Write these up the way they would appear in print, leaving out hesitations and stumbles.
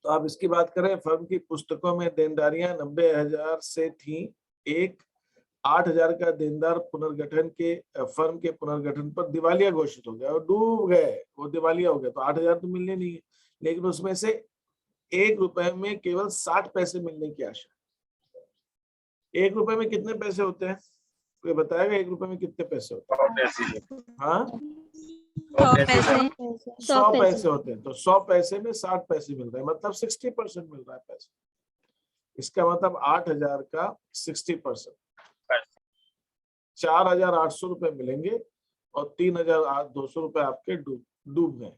तो आप इसकी बात करें, फर्म की पुस्तकों में देनदारियां 90,000 से थी। एक 8,000 का देनदार पुनर्गठन के फर्म के पुनर्गठन पर दिवालिया घोषित हो गया और डूब गए, वो दिवालिया हो गया, तो 8,000 तो मिलने नहीं है, लेकिन उसमें से 1 रुपए में केवल 60 पैसे मिलने की आशा। 1 रुपए में कितने पैसे होते हैं, कोई बताएगा? 1 रुपए में कितने पैसे होते हैं? हाँ, 100 पैसे 100 पैसे होते हैं। तो 100 पैसे में 60 पैसे मिल रहे हैं, मतलब 60% मिल रहा है पैसे। इसका मतलब 8,000 का 60%, 4,800 रुपए मिलेंगे और 3,200 रुपए आपके डूब गए।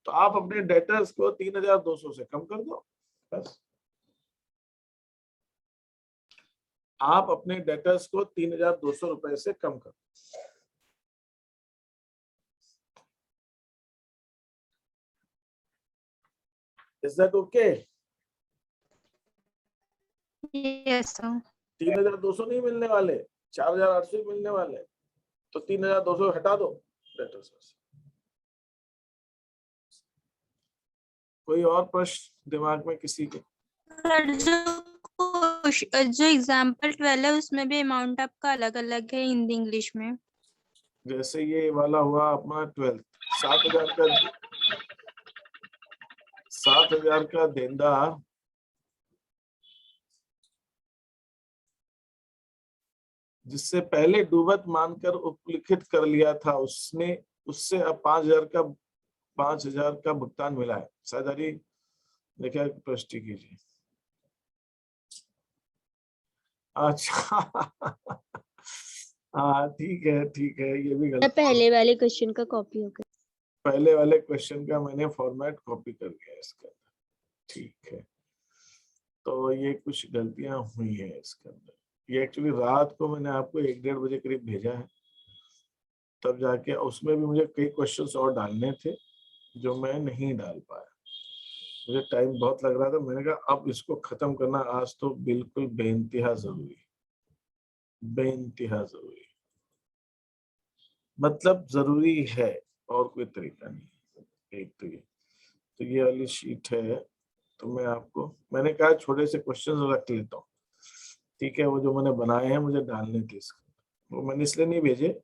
तो आप अपने डेटर्स को 3,200 से कम कर दो बस। आप अपने डेटर्स को 3,200 रुपए से कम कर दो। Is that okay? Yes sir. 3,200 नहीं मिलने वाले, 4,800 ही मिलने वाले, तो 3,200 हटा दो डेटर्स में से। कोई और प्रश्न दिमाग में किसी के? जो एग्जाम्पल 12 है उसमें भी अमाउंट आपका अलग अलग है हिंदी इंग्लिश में। जैसे ये वाला हुआ अपना 12, 7,000 का देनदार जिससे पहले डूबत मानकर उपलिखित कर लिया था, उसने उससे अब 5,000 का भुगतान मिला है। साझेदारी देखिए पुष्टि कीजिए। अच्छा हाँ ठीक है, ये भी गलत। पहले वाले क्वेश्चन का कॉपी हो गया, पहले वाले क्वेश्चन का मैंने फॉर्मेट कॉपी कर दिया इसके अंदर, ठीक है। तो ये कुछ गलतियां हुई है इसके अंदर। ये एक्चुअली रात को मैंने आपको 1-1:30 बजे करीब भेजा है, तब जाके उसमें भी मुझे कई क्वेश्चंस और डालने थे जो मैं नहीं डाल पाया, मुझे टाइम बहुत लग रहा था। मैंने कहा अब इसको खत्म करना आज तो बिल्कुल बेइंतहा जरूरी, बेइंतहा जरूरी, मतलब जरूरी है और कोई तरीका नहीं। एक तो ये वाली शीट है, तो मैं आपको मैंने कहा छोटे से क्वेश्चन रख लेता हूँ, ठीक है। वो जो मैंने बनाए हैं मुझे डालने थे इसको, वो मैंने इसलिए नहीं भेजे,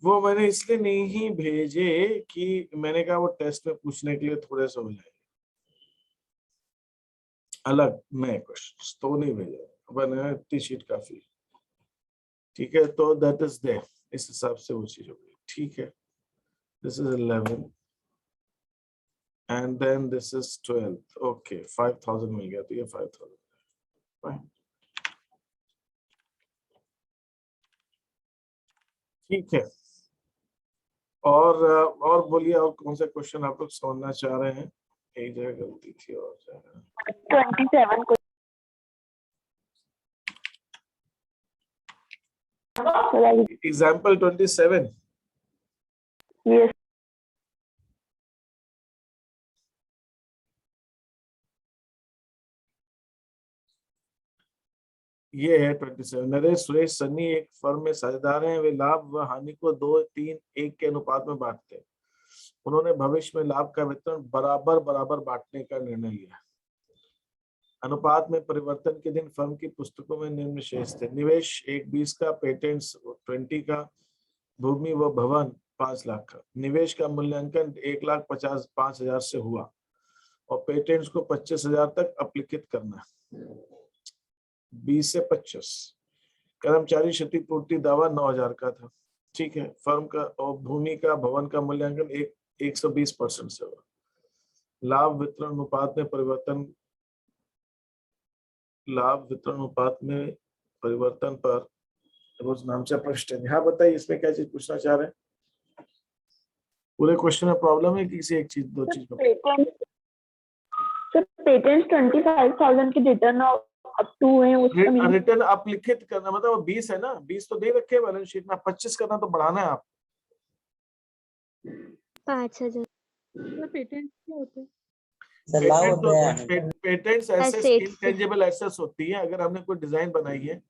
वो मैंने इसलिए नहीं भेजे कि मैंने कहा वो टेस्ट में पूछने के लिए थोड़े से हो जाए अलग नए क्वेश्चन, तो नहीं भेजे, मैंने इतनी शीट काफी, ठीक है। तो दैट इज देयर, इस हिसाब से वो चीज हो गई, ठीक है। This is 11 and then this is 12, okay 5,000 मिल गया, तो ये 5,000 ठीक है। और बोलिए, और कौन सा क्वेश्चन आप लोग समझना चाह रहे हैं? एक जगह गलती थी और जगह 27 एग्जाम्पल 27। यस ये है 27। नरेश, सुरेश, सन्नी एक फर्म में साझेदार हैं। वे लाभ व हानि को 2-3-1 के अनुपात में बांटते हैं। उन्होंने भविष्य में लाभ का वितरण बराबर बराबर बांटने का निर्णय लिया। अनुपात में परिवर्तन के दिन फर्म की पुस्तकों में निम्न शेष थे। निवेश 1,20 का, पेटेंट्स 20 का, भूमि व भवन 5 लाख का। निवेश का मूल्यांकन 1,55,000 से हुआ और पेटेंट्स को 25,000 तक अपलिखित करना। 20 से 25। कर्मचारी क्षतिपूर्ति दावा 9,000 का था, ठीक है। फर्म का और भूमि का भवन का मूल्यांकन 120% से हुआ। लाभ वितरण अनुपात में परिवर्तन, लाभ वितरण अनुपात में परिवर्तन पर रोज नाम से प्रश्न है। हाँ बताइए, इसमें क्या चीज पूछना चाह रहे हैं? पूरे क्वेश्चन में प्रॉब्लम है किसी एक चीज, दो चीज में? पेटेंट 25,000 की रिटर्न अप टू है, उसका रिटर्न अपलिखित करना मतलब 20 है ना, 20 तो दे रखे हैं बैलेंस शीट में, 25 करना तो बढ़ाना है आप। 5,000 पेटेंट क्या होते हैं? पेटेंट्स एसेट्स, इंटेंजिबल एसेट्स होती है। अगर हमने कोई डिजाइन बनाई है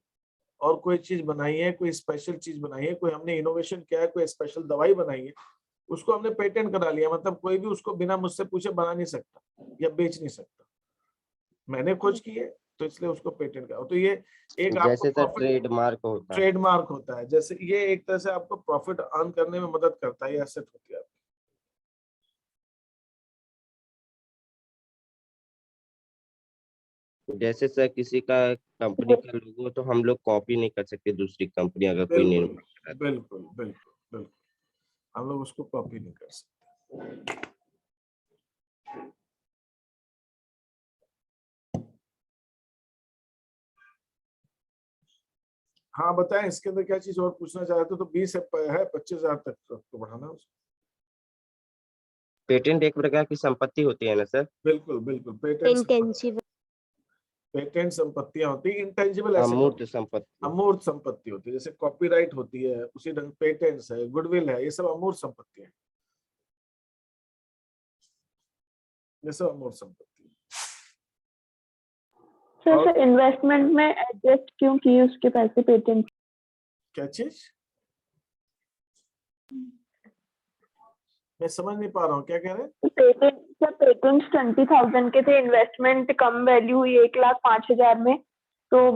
और कोई चीज बनाई है, कोई स्पेशल चीज बनाई है, कोई हमने इनोवेशन किया है, कोई स्पेशल दवाई बनाई है, उसको हमने पेटेंट करा लिया, मतलब कोई भी उसको बिना मुझसे पूछे बना नहीं सकता या बेच नहीं सकता। मैंने खोज की है तो इसलिए उसको पेटेंट करा। तो ये एक आपको जैसे सर प्रॉफिट ट्रेडमार्क होता है। ट्रेडमार्क होता है, जैसे ये एक तरह से आपको प्रॉफिट अर्न करने में मदद करता है, ये एसेट होती है आपकी। जैसे सर किसी का कंपनी का लोगो तो हम लोग कॉपी नहीं कर सकते, दूसरी कंपनी अगर कोई बिल्कुल निर्माण कर रहा है। बिल्कुल बिल्कुल बिल्कुल, हम लोग उसको कॉपी नहीं कर सकते। हाँ बताएं, इसके अंदर क्या चीज और पूछना चाहते हो? तो 20 है 25,000 तक तो बढ़ाना है उसको। पेटेंट एक प्रकार की संपत्ति होती है ना सर? बिल्कुल बिल्कुल, पेटेंट संपत्तियां होती है, इंटेंजिबल एसेट, अमूर्त संपत्ति। अमूर्त संपत्ति होती है। जैसे कॉपीराइट होती है, उसी ढंग पेटेंट्स है, गुडविल है, ये सब अमूर्त संपत्ति है, ये सब अमूर्त संपत्ति है। सर इन्वेस्टमेंट में एडजस्ट क्यों किए उसके पैसे पेटेंट? क्या चीज? मैं समझ नहीं पा रहा हूँ, क्या कह रहे हैं? पेटेंट्स 20,000 के थे, इन्वेस्टमेंट कम वैल्यू हुई 1,05,000 में, तो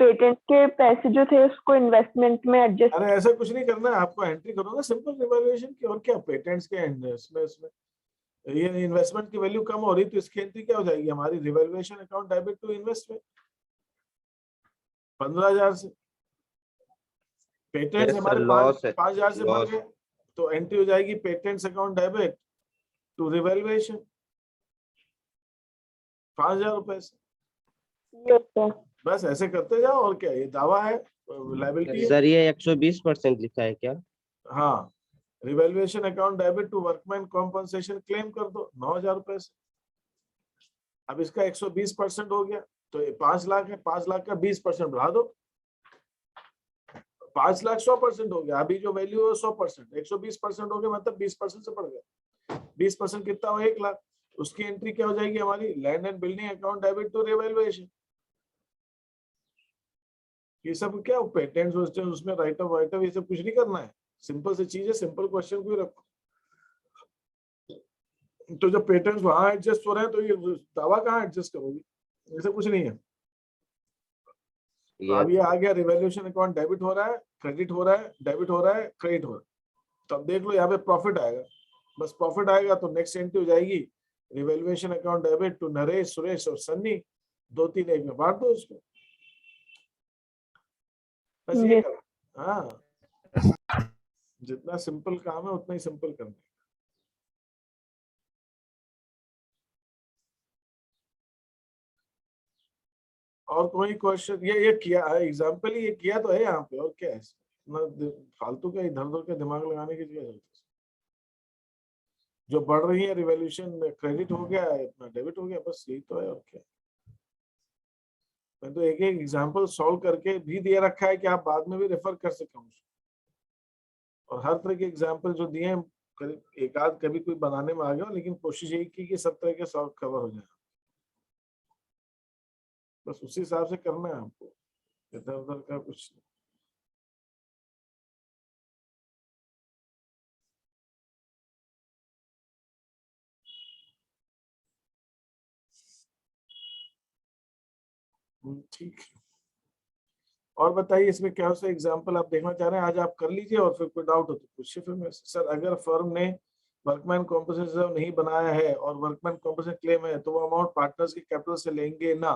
पेटेंट के पैसे जो थे उसको इन्वेस्टमेंट में एडजस्ट। अरे ऐसा कुछ नहीं करना है, आपको एंट्री करो ना सिंपल रिवैल्यूएशन की, और क्या पेटेंट्स के इसमें ये इन्वेस्टमेंट की वैल्यू कम हो रही तो इसकी एंट्री क्या हो जाएगी हमारी? Revaluation account debit to investment 15,000 से। पेटेंट्स हमारे लॉस है, 5,000 से बढ़ गए तो एंट्री हो जाएगी patents account debit to revaluation 5,000 रुपए से। बस ऐसे करते जाओ, और क्या, ये दावा है, लायबिलिटी है। सर ये 120% लिखा है क्या? हाँ, revaluation account debit to workman compensation claim कर दो 9,000 रुपए से। अब इसका 120% हो गया तो ये 5 लाख है, 5 लाख का 20% बढ़ा दो, 5 लाख 100% हो गया। अभी जो वैल्यू है 100%, 120% हो गया, मतलब 20% से बढ़ गया। 20% कितना हो? 1 लाख। उसकी एंट्री क्या हो जाएगी हमारी? Land and building account debit to revaluation. ये सब क्या पेटेंट्स उसमें राइट ऑफ ये सब कुछ नहीं करना है, सिंपल सी चीज है, सिंपल क्वेश्चन को ही रखो। तो जब पेटेंट्स वहां एडजस्ट हो रहे हैं तो ये दावा कहाँ एडजस्ट करोगे? ऐसा कुछ नहीं है। तो अब ये आ गया, रिवैल्यूएशन अकाउंट डेबिट हो रहा है, क्रेडिट हो रहा है, डेबिट हो रहा है, क्रेडिट हो रहा है। तो अब देख लो यहाँ पे प्रॉफिट आएगा, बस प्रॉफिट आएगा तो नेक्स्ट एंट्री हो जाएगी revaluation account debit to Naresh, Suresh और सन्नी, 2 3 1 में बांट दो उसको, बस ये कर। हाँ, जितना सिंपल काम है उतना ही सिंपल करना है। और कोई क्वेश्चन? ये किया है एग्जाम्पल, ये किया तो है यहाँ पे, और क्या है इसमें? फालतू का इधर उधर का दिमाग लगाने की जरूरत है। जो बढ़ रही है रिवॉल्यूशन क्रेडिट हो गया, अपना डेबिट हो गया, बस यही तो है, और क्या। मैं तो एक एक एग्जाम्पल सॉल्व करके भी दिया रखा है कि आप बाद में भी रेफर कर सकें उसको। और हर तरह के एग्जाम्पल जो दिए हैं, एक आध कभी कोई बनाने में आ गया, लेकिन कोशिश यही की कि सब तरह के सॉल्व कवर हो जाए, बस उसी हिसाब से करना है आपको, इधर उधर का कुछ नहीं। ठीक है, और बताइए इसमें क्या सा एग्जांपल आप देखना चाह रहे हैं? आज आप कर लीजिए, और फिर कोई डाउट हो तो पूछिए फिर मैं। सर अगर फर्म ने वर्कमैन कॉम्पनसेशन रिजर्व नहीं बनाया है और वर्कमैन कॉम्पनसेशन क्लेम है तो वो अमाउंट पार्टनर्स के कैपिटल से लेंगे ना?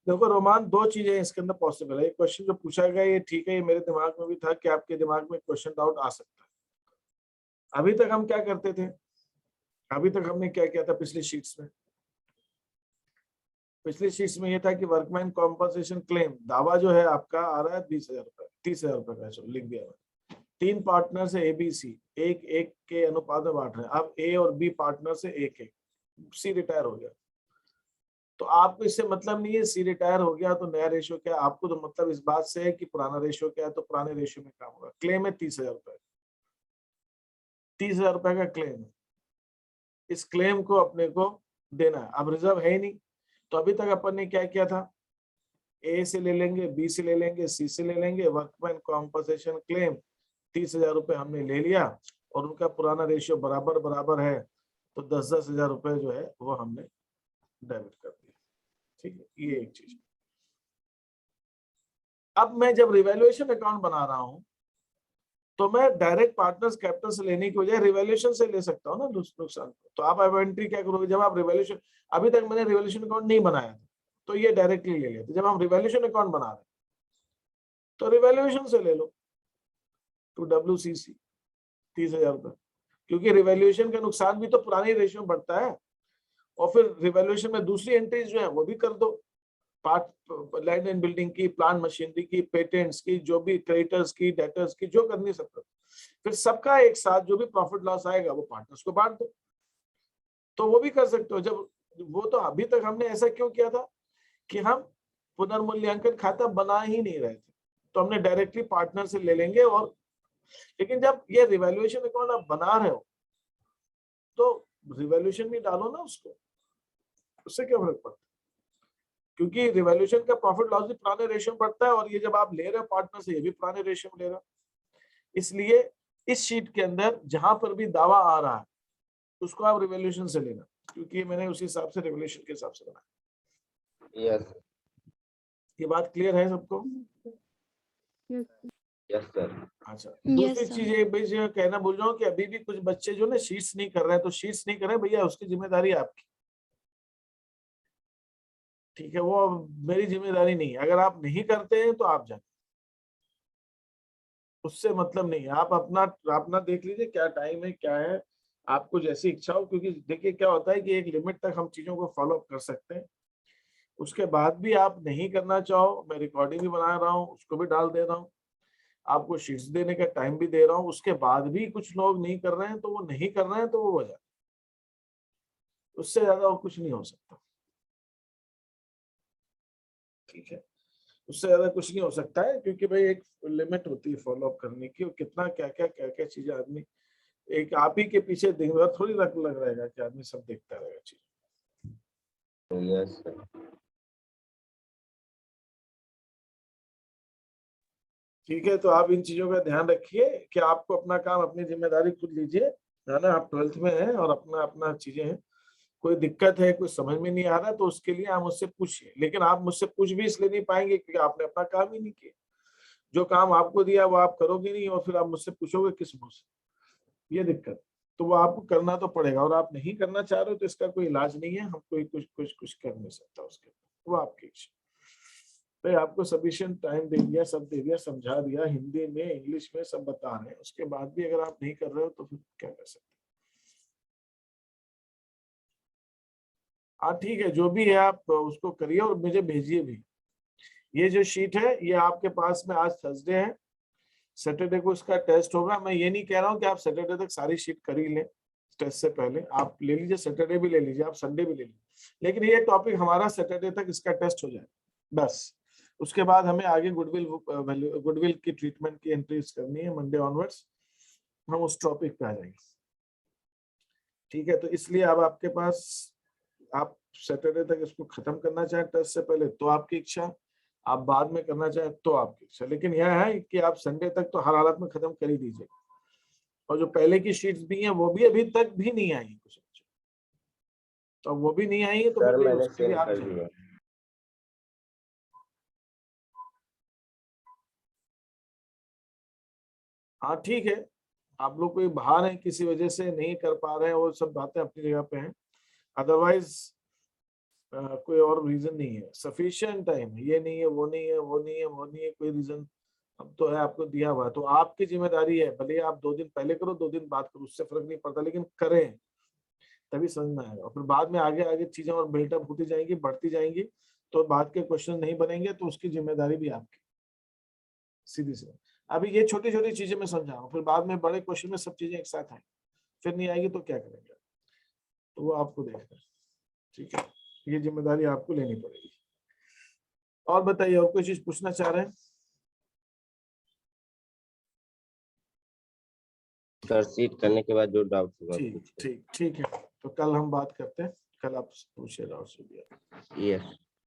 देखो रोमान, 2 चीजें इसके अंदर पॉसिबल है। एक क्वेश्चन जो पूछा गया ये ठीक है, ये मेरे दिमाग में भी था कि आपके दिमाग में क्वेश्चन डाउट आ सकता है। अभी तक हम क्या करते थे? अभी तक हमने क्या किया था पिछली शीट्स में? पिछली शीट्स में ये था कि वर्कमैन कॉम्पनसेशन क्लेम दावा जो है आपका आ रहा है 20,000 रुपए, 30,000 रुपए का, लिख दिया मैंने। 3 पार्टनर से ABC 1-1 के अनुपात में बांट रहे हैं। अब A और B पार्टनर से 1-1, C रिटायर हो गया तो आपको इससे मतलब नहीं है C रिटायर हो गया तो नया रेशियो क्या है, आपको तो मतलब इस बात से है कि पुराना रेशियो क्या है, तो पुराने रेशियो में काम होगा। क्लेम है 30,000 रुपए, 30,000 रुपए का क्लेम है, इस क्लेम को अपने को देना है। अब रिजर्व है ही नहीं, तो अभी तक अपन ने क्या किया था? ए से ले लेंगे, बी से ले लेंगे, सी से ले लेंगे। वर्कमैन कॉम्पनसेशन क्लेम 30,000 रुपए हमने ले लिया और उनका पुराना रेशियो बराबर बराबर है, तो 10-10 हजार रुपए जो है वो हमने डेबिट कर दिया। ठीक है, ये एक चीज। अब मैं जब रिवैल्यूएशन अकाउंट बना रहा हूं तो मैं डायरेक्ट पार्टनर्स कैपिटल से लेने की बजाय रिवैल्यूएशन से ले सकता हूँ ना नुकसान। तो आप इन्वेंट्री क्या करोगे, जब आप रिवैल्यूएशन, अभी तक मैंने रिवैल्यूएशन अकाउंट नहीं बनाया था तो ये डायरेक्टली ले लेते, जब हम रिवैल्यूएशन अकाउंट बना रहे हैं तो रिवैल्यूएशन से ले लो टू WCC 30,000 रुपए, क्योंकि रिवैल्यूएशन का नुकसान भी तो पुरानी रेशियो में बढ़ता है। और फिर रिवैल्यूएशन में दूसरी एंट्रीज जो है वो भी कर दो, पार्ट लैंड एंड बिल्डिंग की, प्लांट मशीनरी की, पेटेंट्स की, जो भी क्रेडिटर्स की, डेटर्स की, जो करनी सब कर। फिर सबका एक साथ जो भी प्रॉफिट लॉस आएगा वो पार्टनर्स को बांट दो, तो वो भी कर सकते हो। जब वो तो अभी तक हमने ऐसा क्यों किया था कि हम पुनर्मूल्यांकन खाता बना ही नहीं रहे थे, तो हमने डायरेक्टली पार्टनर से ले लेंगे। और लेकिन जब ये रिवैल्यूएशन अकाउंट आप बना रहे हो तो रिवैल्यूएशन भी डालो ना उसको, उससे क्या फर्क पड़ता है, क्योंकि रिवैल्यूएशन का प्रॉफिट लॉस भी पुराने रेशियो में पड़ता है और ये जब आप ले रहे हो पार्टनर से, ये भी पुराने रेशियो में ले रहे हो। इसलिए इस शीट के अंदर जहां पर भी दावा आ रहा है उसको आप रिवैल्यूएशन से लेना, क्योंकि मैंने उसी हिसाब से रिवैल्यूएशन के हिसाब से बनाया। यस ये बात क्लियर है सबको? Yes sir. अच्छा, Yes, दूसरी sir. चीज एक बीच में कहना भूल जाऊं कि अभी भी कुछ बच्चे जो ना शीट्स नहीं कर रहे हैं, तो शीट्स नहीं कर रहे हैं भैया, उसकी जिम्मेदारी आपकी, ठीक है, वो मेरी जिम्मेदारी नहीं है। अगर आप नहीं करते हैं तो आप जाने, उससे मतलब नहीं है। आप अपना देख लीजिए क्या टाइम है, क्या है, आपको जैसी इच्छा हो। क्योंकि देखिए क्या होता है कि एक लिमिट तक हम चीजों को फॉलो अप कर सकते हैं, उसके बाद भी आप नहीं करना चाहो, मैं रिकॉर्डिंग भी बना रहा हूँ, उसको भी डाल दे रहा हूँ, आपको शीट्स देने का टाइम भी दे रहा हूँ, उसके बाद भी कुछ लोग नहीं कर रहे हैं तो वो नहीं कर रहे हैं, तो वो वजह, उससे ज्यादा और कुछ नहीं हो सकता। ठीक है, उससे ज्यादा कुछ नहीं हो सकता है, क्योंकि भाई एक लिमिट होती है फॉलो अप करने की, और कितना क्या क्या चीजें आदमी, एक आप ही के पीछे दिन भर थोड़ी लग रहेगा कि आदमी सब देखता रहेगा चीज। Yes sir. ठीक है, तो आप इन चीजों का ध्यान रखिए कि आपको अपना काम, अपनी जिम्मेदारी खुद लीजिए, है ना। आप 12th में हैं और अपना अपना चीजें हैं, कोई दिक्कत है, कोई समझ में नहीं आ रहा, तो उसके लिए आप मुझसे पूछिए। लेकिन आप मुझसे पूछ भी इसलिए नहीं पाएंगे क्योंकि आपने अपना काम ही नहीं किया। जो काम आपको दिया वो आप करोगे नहीं, और फिर आप मुझसे पूछोगे किस मुंह से, ये दिक्कत। तो वो आपको करना तो पड़ेगा, और आप नहीं करना चाह रहे हो तो इसका कोई इलाज नहीं है, हम कोई कुछ कर नहीं सकता उसके, वो आपकी इच्छा। भाई आपको सफिशिएंट टाइम दे दिया, सब दे दिया, समझा दिया, हिंदी में इंग्लिश में सब बता रहे हैं, उसके बाद भी अगर आप नहीं कर रहे हो तो फिर क्या कर सकते। हाँ ठीक है, जो भी है आप उसको करिए और मुझे भेजिए भी। ये जो शीट है ये आपके पास में, आज थर्सडे है, सैटरडे को इसका टेस्ट होगा। मैं ये नहीं कह रहा हूँ कि आप सैटरडे तक सारी शीट कर ही लें, टेस्ट से पहले आप ले लीजिए, सैटरडे भी ले लीजिए, आप संडे भी ले लीजिए, लेकिन ये टॉपिक हमारा सैटरडे तक इसका टेस्ट हो जाए बस। उसके बाद हमें आगे गुडविल की ट्रीटमेंट की एंट्रीज करनी है, मंडे ऑनवर्ड्स हम उस टॉपिक पे आ जाएंगे। ठीक है, तो इसलिए अब आपके पास, आप सैटरडे तक इसको खत्म करना चाहें टेस्ट से पहले तो आपकी इच्छा, आप बाद में करना चाहें तो आपकी इच्छा, लेकिन यह है कि आप संडे तक तो हर हालत में खत्म कर ही दीजिए। और जो पहले की शीट्स भी हैं वो भी अभी तक भी नहीं आई कुछ, तो वो भी नहीं आई है तो सर फिर मैंने उसके लिए सेंड आप कर दिया। हाँ ठीक है, आप लोग कोई बाहर हैं किसी वजह से नहीं कर पा रहे हैं, वो सब बातें अपनी जगह पे हैं, अदरवाइज कोई और रीजन नहीं है। सफिशिएंट टाइम, ये नहीं है, वो नहीं है, वो नहीं है, वो नहीं है, कोई रीजन अब तो है, आपको दिया हुआ है, तो आपकी जिम्मेदारी है, भले आप 2 दिन पहले करो 2 दिन बाद करो, उससे फर्क नहीं पड़ता, लेकिन करें तभी समझ में आएगा। और फिर बाद में आगे आगे चीजें और बिल्टअप होती जाएंगी, बढ़ती जाएंगी, तो बाद के क्वेश्चन नहीं बनेंगे, तो उसकी जिम्मेदारी भी आपकी, सीधी सी। अभी ये छोटी छोटी चीजें मैं समझाऊं, फिर बाद में बड़े क्वेश्चन में सब चीजें एक साथ आएंगी, फिर नहीं आएगी तो क्या करेंगे, तो वो आपको देखना है। ठीक है, ये जिम्मेदारी आपको लेनी पड़ेगी। और बताइए, और कोई चीज पूछना चाह रहे हैं? सर सीट करने के बाद जो डाउट होगा ठीक है, तो कल हम बात करते हैं, कल आप पूछिए डाउट्स। यस।